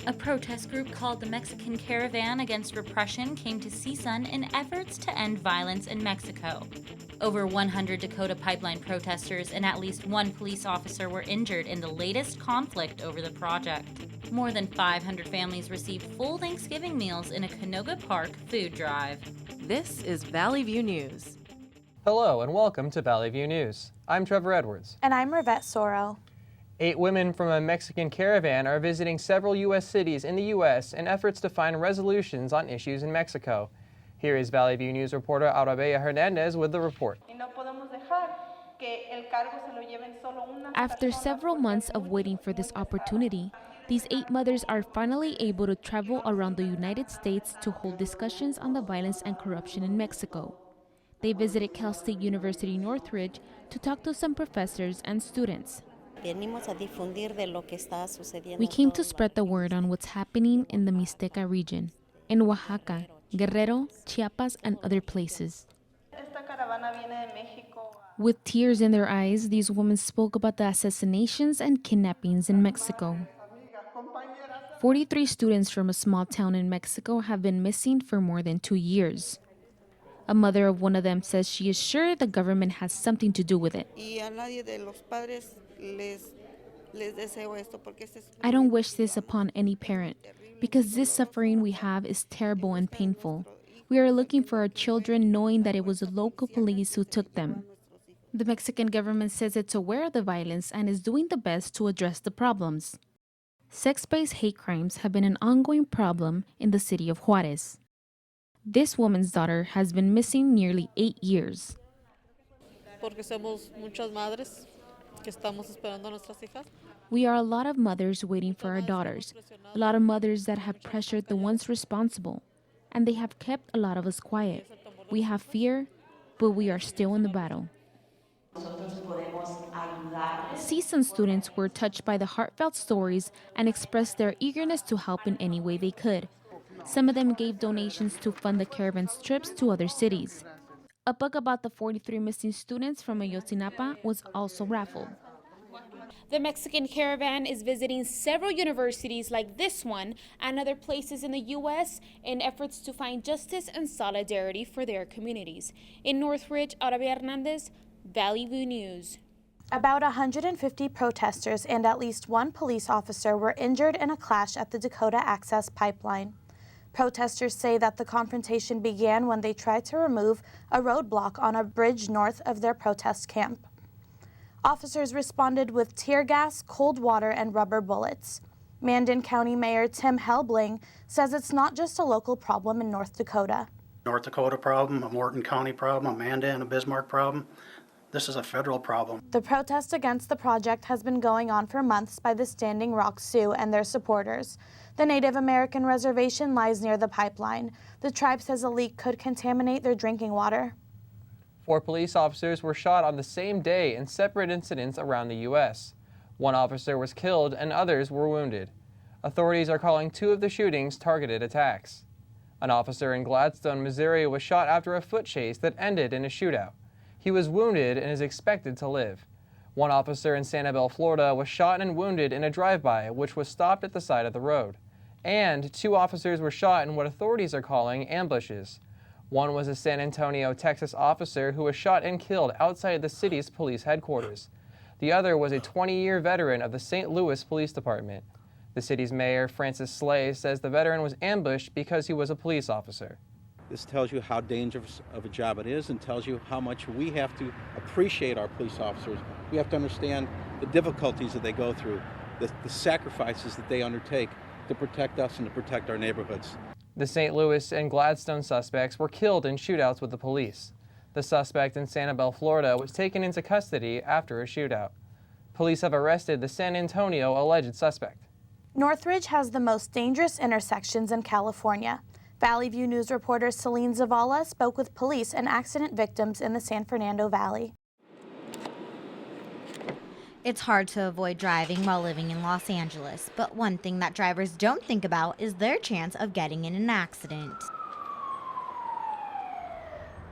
A protest group called the Mexican Caravan Against Repression came to CSUN in efforts to end violence in Mexico. Over 100 Dakota Pipeline protesters and at least one police officer were injured in the latest conflict over the project. More than 500 families received full Thanksgiving meals in a Canoga Park food drive. This is Valley View News. Hello and welcome to Valley View News. I'm Trevor Edwards. And I'm Rivette Soro. 8 women from a Mexican caravan are visiting several U.S. cities in the U.S. in efforts to find resolutions on issues in Mexico. Here is Valley View News reporter Arabella Hernandez with the report. After several months of waiting for this opportunity, these 8 mothers are finally able to travel around the United States to hold discussions on the violence and corruption in Mexico. They visited Cal State University Northridge to talk to some professors and students. We came to spread the word on what's happening in the Mixteca region, in Oaxaca, Guerrero, Chiapas, and other places. With tears in their eyes, these women spoke about the assassinations and kidnappings in Mexico. 43 students from a small town in Mexico have been missing for more than 2 years. A mother of one of them says she is sure the government has something to do with it. I don't wish this upon any parent, because this suffering we have is terrible and painful. We are looking for our children knowing that it was the local police who took them. The Mexican government says it's aware of the violence and is doing the best to address the problems. Sex-based hate crimes have been an ongoing problem in the city of Juarez. This woman's daughter has been missing nearly 8 years. We are a lot of mothers waiting for our daughters, a lot of mothers that have pressured the ones responsible, and they have kept a lot of us quiet. We have fear, but we are still in the battle. CSUN students were touched by the heartfelt stories and expressed their eagerness to help in any way they could. Some of them gave donations to fund the caravan's trips to other cities. A book about the 43 missing students from Ayotzinapa was also raffled. The Mexican Caravan is visiting several universities like this one and other places in the U.S. in efforts to find justice and solidarity for their communities. In Northridge, Arabella Hernandez, Valley View News. About 150 protesters and at least one police officer were injured in a clash at the Dakota Access Pipeline. Protesters say that the confrontation began when they tried to remove a roadblock on a bridge north of their protest camp. Officers responded with tear gas, cold water, and rubber bullets. Mandan County Mayor Tim Helbling says it's not just a local problem in North Dakota. North Dakota problem, a Morton County problem, a Mandan, a Bismarck problem. This is a federal problem. The protest against the project has been going on for months by the Standing Rock Sioux and their supporters. The Native American reservation lies near the pipeline. The tribe says a leak could contaminate their drinking water. 4 police officers were shot on the same day in separate incidents around the U.S. One officer was killed and others were wounded. Authorities are calling 2 of the shootings targeted attacks. An officer in Gladstone, Missouri was shot after a foot chase that ended in a shootout. He was wounded and is expected to live. One officer in Sanibel, Florida was shot and wounded in a drive-by which was stopped at the side of the road. And 2 officers were shot in what authorities are calling ambushes. One was a San Antonio, Texas officer who was shot and killed outside the city's police headquarters. The other was a 20-year veteran of the St. Louis Police Department. The city's mayor, Francis Slay, says the veteran was ambushed because he was a police officer. This tells you how dangerous of a job it is and tells you how much we have to appreciate our police officers. We have to understand the difficulties that they go through, the sacrifices that they undertake to protect us and to protect our neighborhoods. The St. Louis and Gladstone suspects were killed in shootouts with the police. The suspect in Sanibel, Florida was taken into custody after a shootout. Police have arrested the San Antonio alleged suspect. Northridge has the most dangerous intersections in California. Valley View News reporter Celine Zavala spoke with police and accident victims in the San Fernando Valley. It's hard to avoid driving while living in Los Angeles, but one thing that drivers don't think about is their chance of getting in an accident.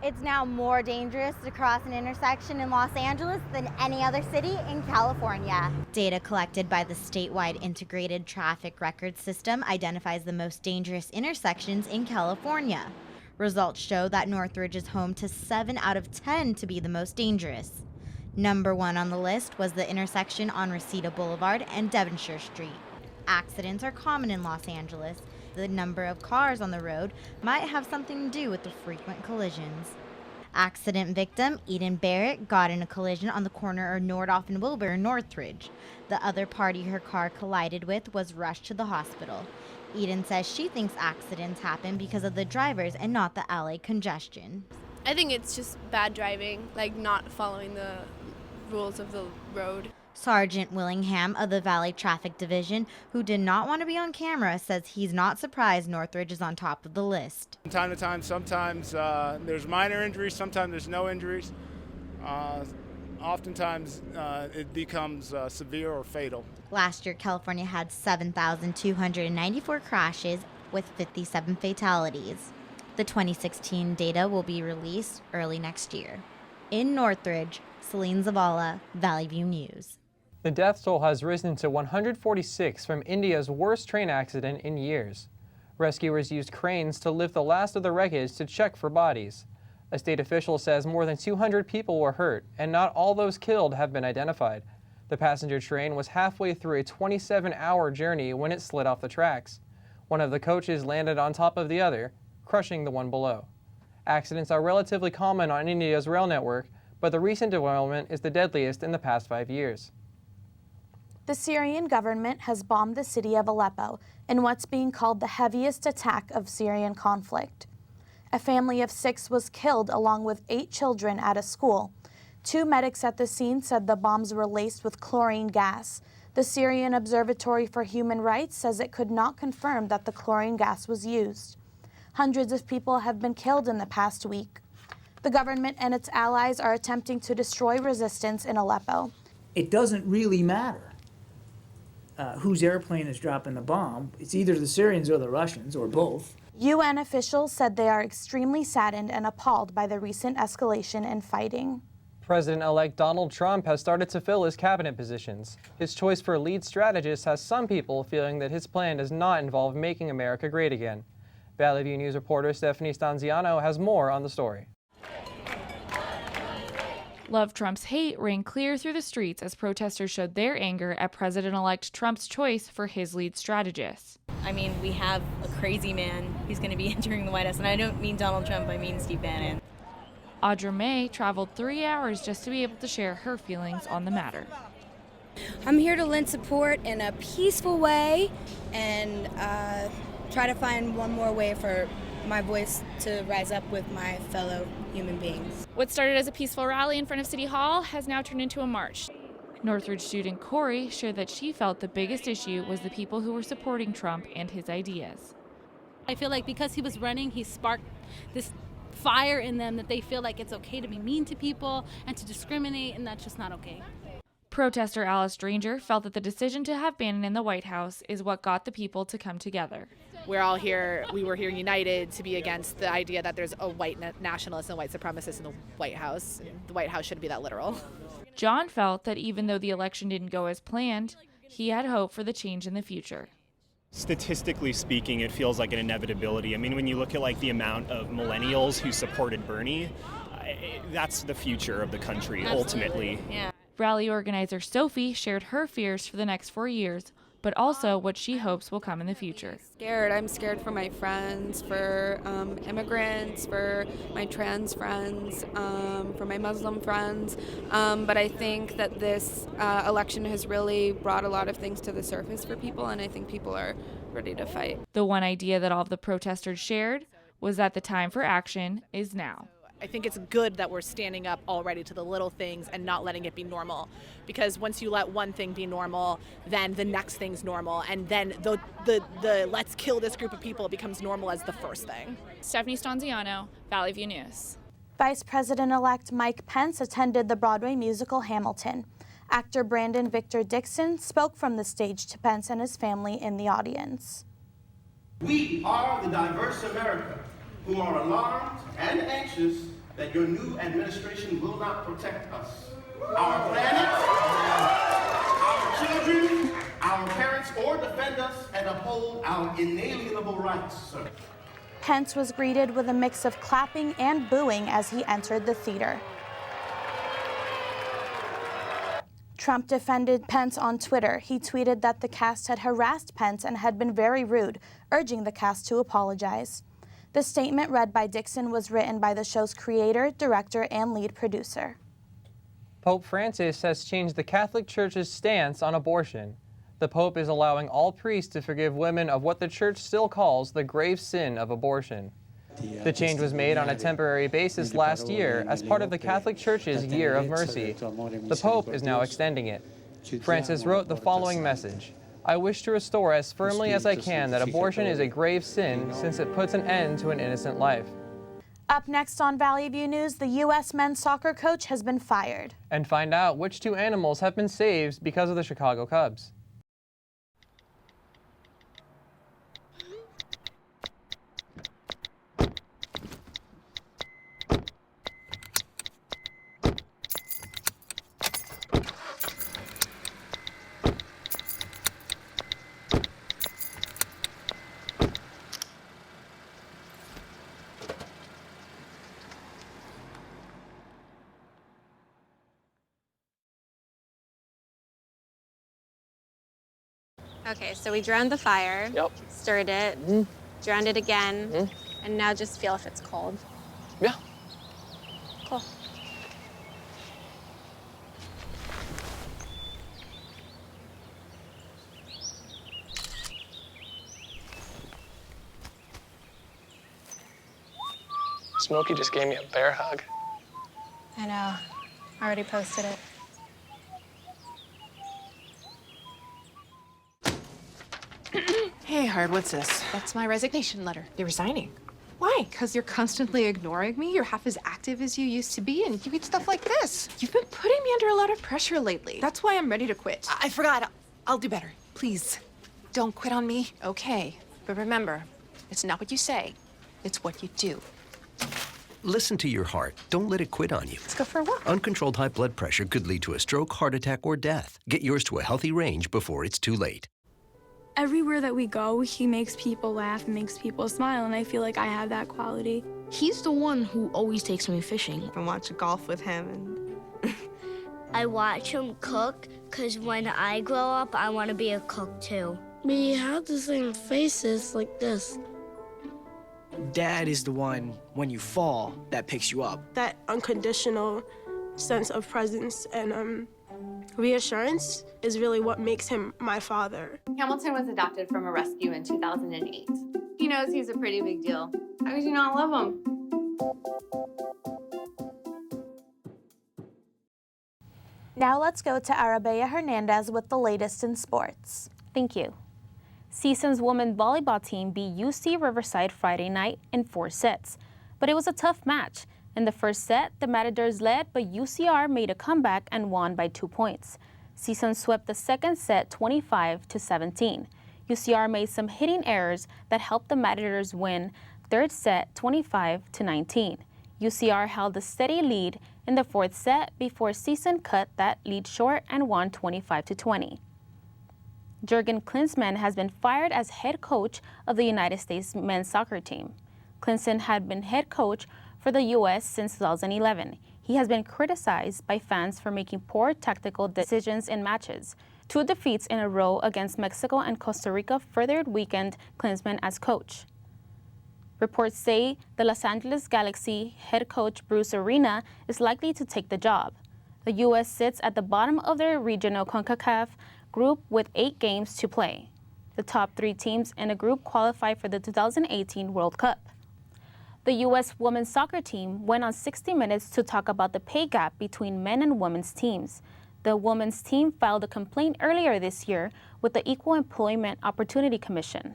It's now more dangerous to cross an intersection in Los Angeles than any other city in California. Data collected by the statewide integrated traffic record system identifies the most dangerous intersections in California. Results show that Northridge is home to 7 out of 10 to be the most dangerous. Number 1 on the list was the intersection on Reseda Boulevard and Devonshire Street. Accidents are common in Los Angeles. The number of cars on the road might have something to do with the frequent collisions. Accident victim Eden Barrett got in a collision on the corner of Nordhoff and Wilbur in Northridge. The other party her car collided with was rushed to the hospital. Eden says she thinks accidents happen because of the drivers and not the LA congestion. I think it's just bad driving, like not following the rules of the road. Sergeant Willingham of the Valley Traffic Division, who did not want to be on camera, says he's not surprised Northridge is on top of the list. From time to time, sometimes there's minor injuries, sometimes there's no injuries. Oftentimes it becomes severe or fatal. Last year, California had 7,294 crashes with 57 fatalities. The 2016 data will be released early next year. In Northridge, Celine Zavala, Valley View News. The death toll has risen to 146 from India's worst train accident in years. Rescuers used cranes to lift the last of the wreckage to check for bodies. A state official says more than 200 people were hurt, and not all those killed have been identified. The passenger train was halfway through a 27-hour journey when it slid off the tracks. One of the coaches landed on top of the other, crushing the one below. Accidents are relatively common on India's rail network, but the recent development is the deadliest in the past 5 years. The Syrian government has bombed the city of Aleppo in what's being called the heaviest attack of Syrian conflict. A family of 6 was killed along with 8 children at a school. 2 medics at the scene said the bombs were laced with chlorine gas. The Syrian Observatory for Human Rights says it could not confirm that the chlorine gas was used. Hundreds of people have been killed in the past week. The government and its allies are attempting to destroy resistance in Aleppo. It doesn't really matter whose airplane is dropping the bomb. It's either the Syrians or the Russians, or both. UN officials said they are extremely saddened and appalled by the recent escalation in fighting. President-elect Donald Trump has started to fill his cabinet positions. His choice for lead strategist has some people feeling that his plan does not involve making America great again. Valley View News reporter Stephanie Stanziano has more on the story. Love Trump's hate rang clear through the streets as protesters showed their anger at President-elect Trump's choice for his lead strategist. I mean, we have a crazy man who's going to be entering the White House, and I don't mean Donald Trump, I mean Steve Bannon. Audra May traveled 3 hours just to be able to share her feelings on the matter. I'm here to lend support in a peaceful way and try to find one more way for my voice to rise up with my fellow human beings. What started as a peaceful rally in front of City Hall has now turned into a march. Northridge student Corey shared that she felt the biggest issue was the people who were supporting Trump and his ideas. I feel like because he was running, he sparked this fire in them that they feel like it's okay to be mean to people and to discriminate, and that's just not okay. Protester Alice Dranger felt that the decision to have Bannon in the White House is what got the people to come together. We were here united to be against the idea that there's a white nationalist and white supremacist in the White House. The White House shouldn't be that literal. John felt that even though the election didn't go as planned, he had hope for the change in the future. Statistically speaking, it feels like an inevitability. I mean, when you look at like the amount of millennials who supported Bernie, that's the future of the country, ultimately. Yeah. Rally organizer Sophie shared her fears for the next 4 years, but also what she hopes will come in the future. I'm scared for my friends, for immigrants, for my trans friends, for my Muslim friends. But I think that this election has really brought a lot of things to the surface for people, and I think people are ready to fight. The one idea that all of the protesters shared was that the time for action is now. I think it's good that we're standing up already to the little things and not letting it be normal. Because once you let one thing be normal, then the next thing's normal. And then the let's kill this group of people becomes normal as the first thing. Stephanie Stanziano, Valley View News. Vice President-elect Mike Pence attended the Broadway musical Hamilton. Actor Brandon Victor Dixon spoke from the stage to Pence and his family in the audience. We are the diverse America who are alarmed and anxious that your new administration will not protect us, our planet, our children, our parents, or defend us and uphold our inalienable rights, sir. Pence was greeted with a mix of clapping and booing as he entered the theater. Trump defended Pence on Twitter. He tweeted that the cast had harassed Pence and had been very rude, urging the cast to apologize. The statement read by Dixon was written by the show's creator, director, and lead producer. Pope Francis has changed the Catholic Church's stance on abortion. The Pope is allowing all priests to forgive women of what the Church still calls the grave sin of abortion. The change was made on a temporary basis last year as part of the Catholic Church's Year of Mercy. The Pope is now extending it. Francis wrote the following message: "I wish to restore as firmly as I can that abortion is a grave sin since it puts an end to an innocent life." Up next on Valley View News, the U.S. men's soccer coach has been fired. And find out which two animals have been saved because of the Chicago Cubs. Okay, so we drowned the fire, stirred it, drowned it again, and now just feel if it's cold. Yeah. Cool. Smokey just gave me a bear hug. I know. I already posted it. Hey, Hard, what's this? That's my resignation letter. You're resigning. Why? Because you're constantly ignoring me. You're half as active as you used to be, and you get stuff like this. You've been putting me under a lot of pressure lately. That's why I'm ready to quit. I forgot. I'll do better. Please, don't quit on me. Okay, but remember, it's not what you say, it's what you do. Listen to your heart. Don't let it quit on you. Let's go for a walk. Uncontrolled high blood pressure could lead to a stroke, heart attack, or death. Get yours to a healthy range before it's too late. Everywhere that we go, he makes people laugh and makes people smile, and I feel like I have that quality. He's the one who always takes me fishing. I watch golf with him. And I watch him cook, because when I grow up, I want to be a cook too. We have the same faces like this. Dad is the one, when you fall, that picks you up. That unconditional sense of presence and reassurance is really what makes him my father. Hamilton was adopted from a rescue in 2008. He knows he's a pretty big deal. How could you not love him? Now let's go to Arabella Hernandez with the latest in sports. Thank you. CSUN's women's volleyball team beat UC Riverside Friday night in 4 sets, but it was a tough match. In the first set, the Matadors led, but UCR made a comeback and won by 2 points. CSUN swept the second set 25-17. UCR made some hitting errors that helped the Matadors win third set 25-19. UCR held a steady lead in the fourth set before CSUN cut that lead short and won 25-20. Jurgen Klinsmann has been fired as head coach of the United States men's soccer team. Klinsmann had been head coach for the U.S. since 2011. He has been criticized by fans for making poor tactical decisions in matches. 2 defeats in a row against Mexico and Costa Rica further weakened Klinsmann as coach. Reports say the Los Angeles Galaxy head coach Bruce Arena is likely to take the job. The U.S. sits at the bottom of their regional CONCACAF group with 8 games to play. The top 3 teams in a group qualify for the 2018 World Cup. The U.S. women's soccer team went on 60 Minutes to talk about the pay gap between men and women's teams. The women's team filed a complaint earlier this year with the Equal Employment Opportunity Commission.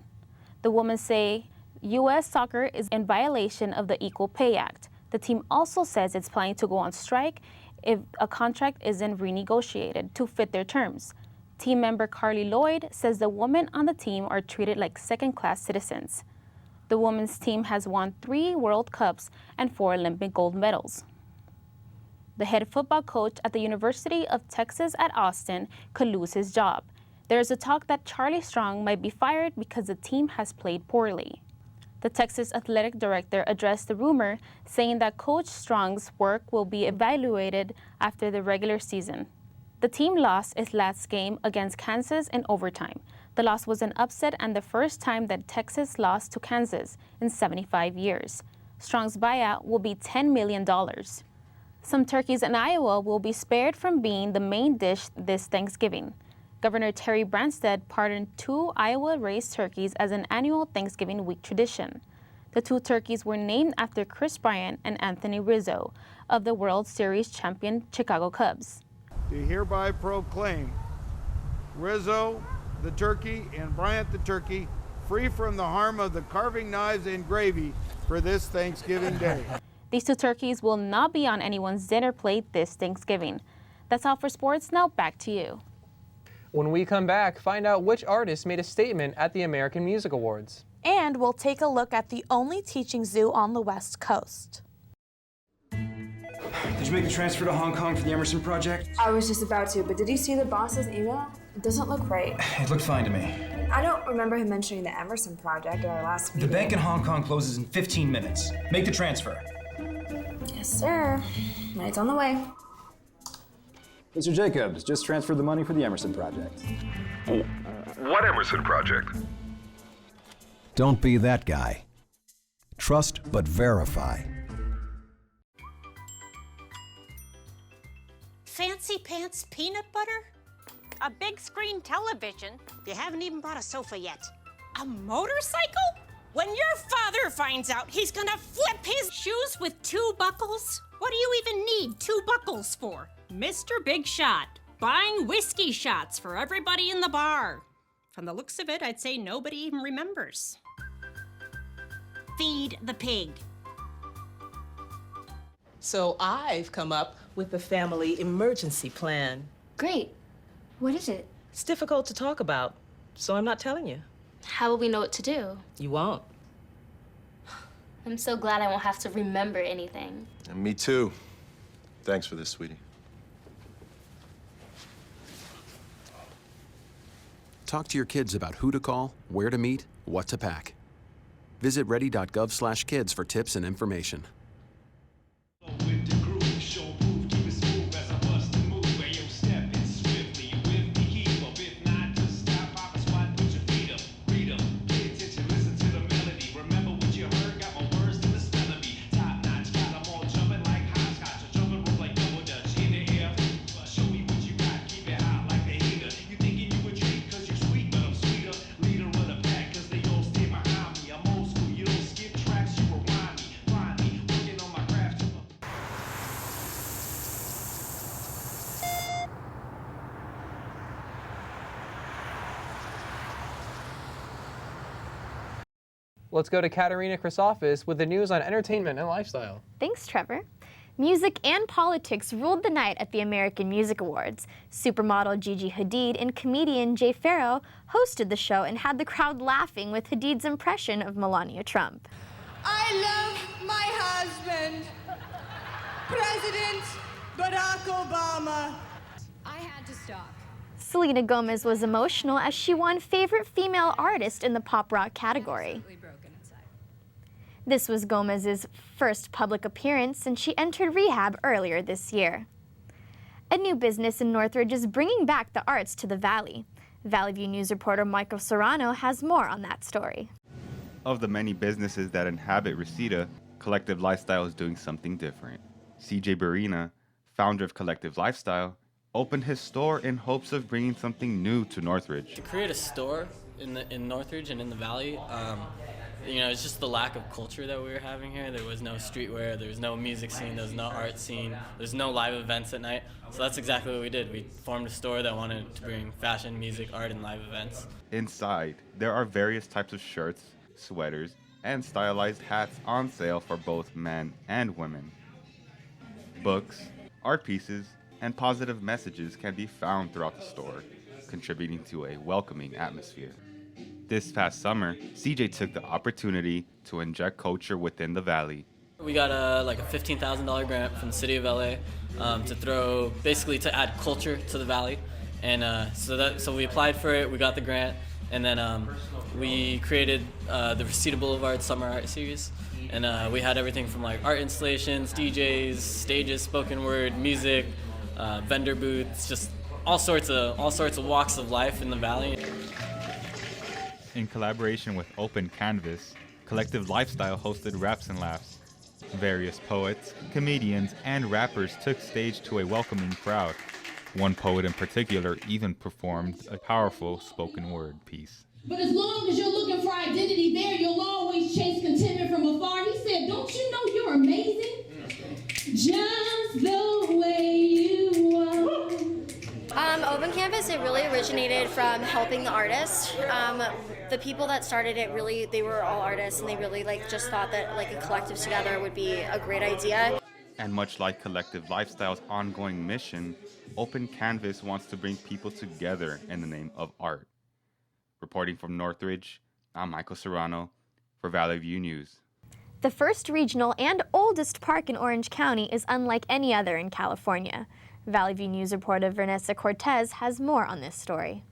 The women say U.S. soccer is in violation of the Equal Pay Act. The team also says it's planning to go on strike if a contract isn't renegotiated to fit their terms. Team member Carly Lloyd says the women on the team are treated like second-class citizens. The women's team has won 3 World Cups and 4 Olympic gold medals. The head football coach at the University of Texas at Austin could lose his job. There is a talk that Charlie Strong might be fired because the team has played poorly. The Texas athletic director addressed the rumor, saying that Coach Strong's work will be evaluated after the regular season. The team lost its last game against Kansas in overtime. The loss was an upset and the first time that Texas lost to Kansas in 75 years. Strong's buyout will be $10 million. Some turkeys in Iowa will be spared from being the main dish this Thanksgiving. Governor Terry Branstad pardoned 2 Iowa-raised turkeys as an annual Thanksgiving week tradition. The 2 turkeys were named after Chris Bryant and Anthony Rizzo of the World Series champion Chicago Cubs. Do hereby proclaim Rizzo the turkey and Bryant the turkey free from the harm of the carving knives and gravy for this Thanksgiving Day. These 2 turkeys will not be on anyone's dinner plate this Thanksgiving. That's all for sports. Now back to you. When we come back, find out which artist made a statement at the American Music Awards. And we'll take a look at the only teaching zoo on the West Coast. Did you make a transfer to Hong Kong for the Emerson Project? I was just about to, but did you see the boss's email? It doesn't look right. It looked fine to me. I don't remember him mentioning the Emerson Project at our last meeting. The bank in Hong Kong closes in 15 minutes. Make the transfer. Yes, sir. It's on the way. Mr. Jacobs, just transferred the money for the Emerson Project. What Emerson Project? Don't be that guy. Trust but verify. Fancy pants peanut butter? A big screen television. You haven't even bought a sofa yet. A motorcycle? When your father finds out, he's gonna flip his shoes with 2 buckles? What do you even need 2 buckles for? Mr. Big Shot, buying whiskey shots for everybody in the bar. From the looks of it, I'd say nobody even remembers. Feed the pig. So I've come up with the family emergency plan. Great. What is it? It's difficult to talk about, so I'm not telling you. How will we know what to do? You won't. I'm so glad I won't have to remember anything. And me too. Thanks for this, sweetie. Talk to your kids about who to call, where to meet, what to pack. Visit ready.gov/kids for tips and information. Let's go to Katerina Chrysofis with the news on entertainment and lifestyle. Thanks, Trevor. Music and politics ruled the night at the American Music Awards. Supermodel Gigi Hadid and comedian Jay Pharoah hosted the show and had the crowd laughing with Hadid's impression of Melania Trump. I love my husband, President Barack Obama. I had to stop. Selena Gomez was emotional as she won Favorite Female Artist in the pop rock category. This was Gomez's first public appearance since she entered rehab earlier this year. A new business in Northridge is bringing back the arts to the Valley. Valley View News reporter Michael Serrano has more on that story. Of the many businesses that inhabit Reseda, Collective Lifestyle is doing something different. CJ Barina, founder of Collective Lifestyle, opened his store in hopes of bringing something new to Northridge. To create a store in Northridge and in the Valley, it's just the lack of culture that we were having here. There was no streetwear, there was no music scene, there was no art scene, there's no live events at night. So that's exactly what we did. We formed a store that wanted to bring fashion, music, art, and live events. Inside, there are various types of shirts, sweaters, and stylized hats on sale for both men and women. Books, art pieces, and positive messages can be found throughout the store, contributing to a welcoming atmosphere. This past summer, CJ took the opportunity to inject culture within the Valley. We got a $15,000 grant from the city of LA to add culture to the Valley, and so we applied for it. We got the grant, and then we created the Reseda Boulevard Summer Art Series, and we had everything from like art installations, DJs, stages, spoken word, music, vendor booths, just all sorts of walks of life in the Valley. In collaboration with Open Canvas, Collective Lifestyle hosted Raps and Laughs. Various poets, comedians, and rappers took stage to a welcoming crowd. One poet in particular even performed a powerful spoken word piece. But as long as you're looking for identity there, you'll always chase contentment from afar. He said, don't you know you're amazing? Just the way you are. Open Canvas, it really originated from helping the artists. The people that started it they were all artists, and they really just thought that a collective together would be a great idea. And much like Collective Lifestyle's ongoing mission, Open Canvas wants to bring people together in the name of art. Reporting from Northridge, I'm Michael Serrano for Valley View News. The first regional and oldest park in Orange County is unlike any other in California. Valley View News reporter Vanessa Cortez has more on this story.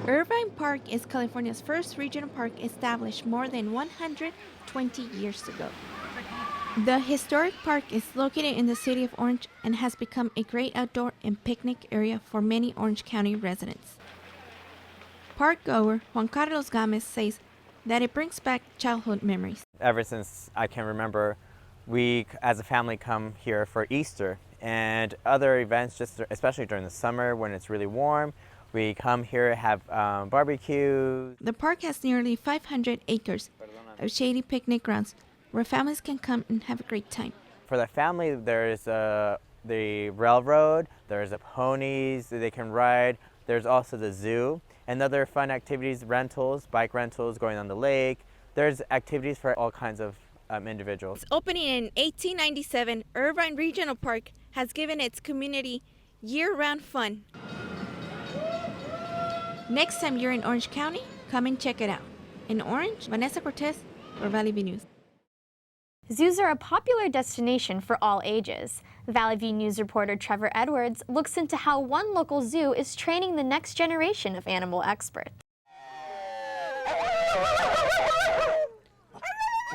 Irvine Park is California's first regional park established more than 120 years ago. The historic park is located in the city of Orange and has become a great outdoor and picnic area for many Orange County residents. Park goer Juan Carlos Gomez says that it brings back childhood memories. Ever since I can remember, we as a family come here for Easter and other events, especially during the summer when it's really warm. We come here, have barbecue. The park has nearly 500 acres of shady picnic grounds where families can come and have a great time. For the family, there's the railroad, there's ponies that they can ride, there's also the zoo, and other fun activities, rentals, bike rentals, going on the lake. There's activities for all kinds of individuals. Opening in 1897, Irvine Regional Park has given its community year-round fun. Next time you're in Orange County, come and check it out. In Orange, Vanessa Cortez for Valley View News. Zoos are a popular destination for all ages. Valley View News reporter Trevor Edwards looks into how one local zoo is training the next generation of animal experts.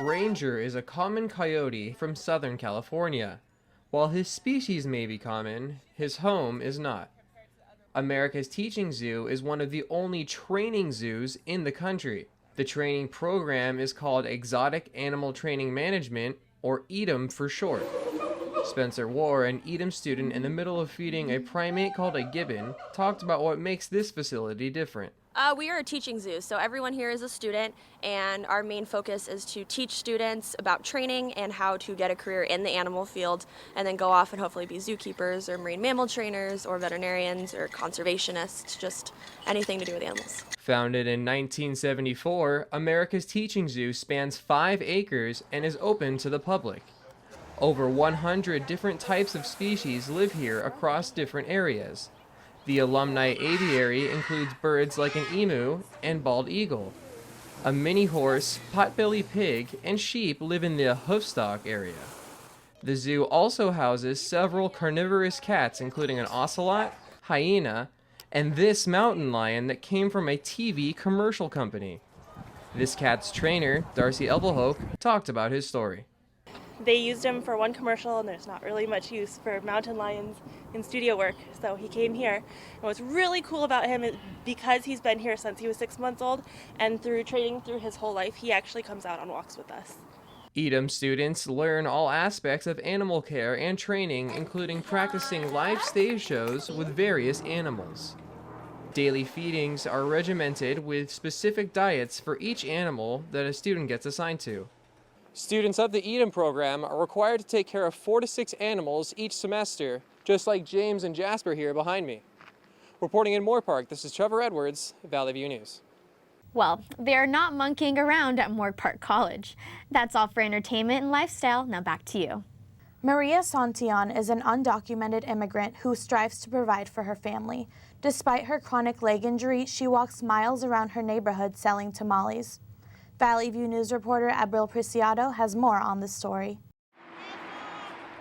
Ranger is a common coyote from Southern California. While his species may be common, his home is not. America's Teaching Zoo is one of the only training zoos in the country. The training program is called Exotic Animal Training Management, or EATM for short. Spencer War, an EATM student in the middle of feeding a primate called a gibbon, talked about what makes this facility different. We are a teaching zoo, so everyone here is a student, and our main focus is to teach students about training and how to get a career in the animal field, and then go off and hopefully be zookeepers or marine mammal trainers or veterinarians or conservationists, just anything to do with animals. Founded in 1974, America's Teaching Zoo spans 5 acres and is open to the public. Over 100 different types of species live here across different areas. The alumni aviary includes birds like an emu and bald eagle. A mini horse, potbelly pig, and sheep live in the hoofstock area. The zoo also houses several carnivorous cats, including an ocelot, hyena, and this mountain lion that came from a TV commercial company. This cat's trainer, Darcy Elvelhoek, talked about his story. They used him for one commercial, and there's not really much use for mountain lions in studio work, so he came here. And what's really cool about him is because he's been here since he was 6 months old, and through training through his whole life, he actually comes out on walks with us. EATM students learn all aspects of animal care and training, including practicing live stage shows with various animals. Daily feedings are regimented with specific diets for each animal that a student gets assigned to. Students of the EATM program are required to take care of 4 to 6 animals each semester, just like James and Jasper here behind me. Reporting in Moore Park, this is Trevor Edwards, Valley View News. Well, they're not monkeying around at Moore Park College. That's all for entertainment and lifestyle. Now back to you. Maria Santillan is an undocumented immigrant who strives to provide for her family. Despite her chronic leg injury, she walks miles around her neighborhood selling tamales. Valley View News reporter Abril Preciado has more on this story.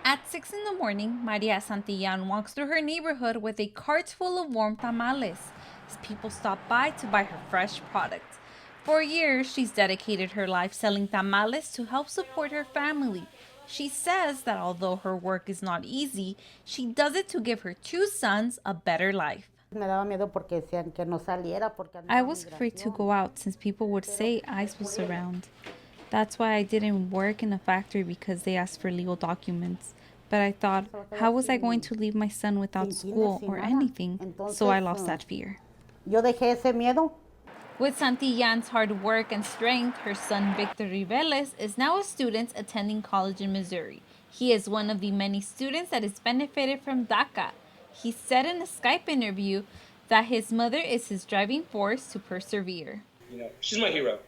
At 6 in the morning, Maria Santillan walks through her neighborhood with a cart full of warm tamales as people stop by to buy her fresh products. For years, she's dedicated her life selling tamales to help support her family. She says that although her work is not easy, she does it to give her 2 sons a better life. I was afraid to go out since people would say ICE was around. That's why I didn't work in a factory because they asked for legal documents. But I thought, how was I going to leave my son without school or anything? So I lost that fear. With Santillan's hard work and strength, her son Victor Riveles is now a student attending college in Missouri. He is one of the many students that has benefited from DACA. He said in a Skype interview that his mother is his driving force to persevere. You know, she's my hero.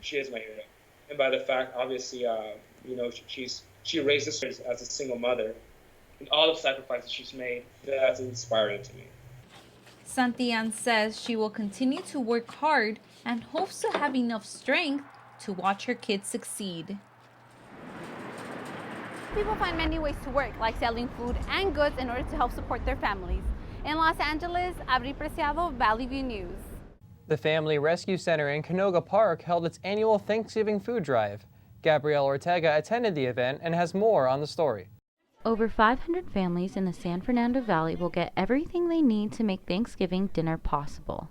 She is my hero. And by the fact, obviously, you know, she raised us as a single mother. And all the sacrifices she's made, that's inspiring to me. Santillan says she will continue to work hard and hopes to have enough strength to watch her kids succeed. People find many ways to work, like selling food and goods in order to help support their families. In Los Angeles, Abril Preciado, Valley View News. The Family Rescue Center in Canoga Park held its annual Thanksgiving food drive. Gabrielle Ortega attended the event and has more on the story. Over 500 families in the San Fernando Valley will get everything they need to make Thanksgiving dinner possible.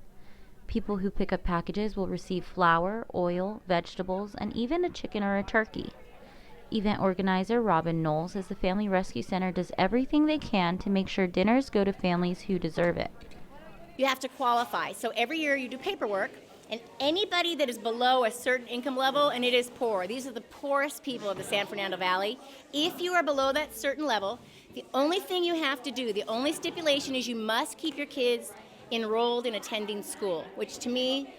People who pick up packages will receive flour, oil, vegetables, and even a chicken or a turkey. Event organizer Robin Knowles says the Family Rescue Center does everything they can to make sure dinners go to families who deserve it. You have to qualify. So every year you do paperwork, and anybody that is below a certain income level, and it is poor, these are the poorest people of the San Fernando Valley. If you are below that certain level, the only thing you have to do, the only stipulation is you must keep your kids enrolled in attending school, which to me,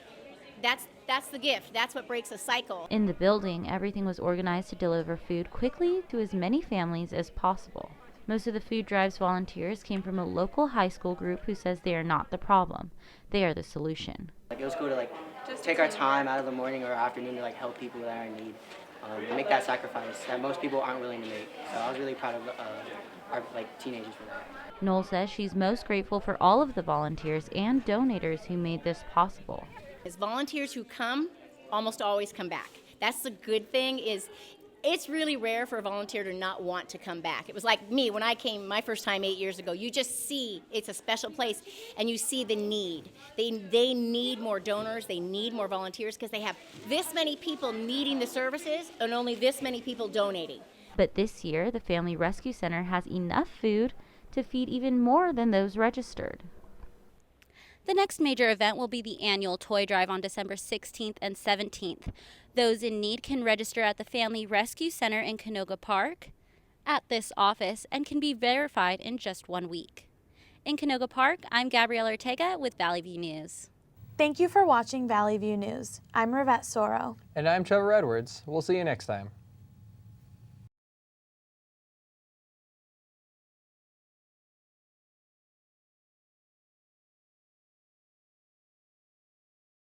that's the gift. That's what breaks a cycle. In the building, everything was organized to deliver food quickly to as many families as possible. Most of the food drive's volunteers came from a local high school group who says they are not the problem. They are the solution. It was cool to take our time out of the morning or afternoon to help people that are in need, and make that sacrifice that most people aren't willing to make. So I was really proud of our teenagers for that. Noel says she's most grateful for all of the volunteers and donators who made this possible. As volunteers who come, almost always come back. That's the good thing is it's really rare for a volunteer to not want to come back. It was like me when I came my first time 8 years ago. You just see it's a special place and you see the need. They need more donors, they need more volunteers because they have this many people needing the services and only this many people donating. But this year, the Family Rescue Center has enough food to feed even more than those registered. The next major event will be the annual toy drive on December 16th and 17th. Those in need can register at the Family Rescue Center in Canoga Park, at this office, and can be verified in just 1 week. In Canoga Park, I'm Gabrielle Ortega with Valley View News. Thank you for watching Valley View News. I'm Rivette Soro. And I'm Trevor Edwards. We'll see you next time.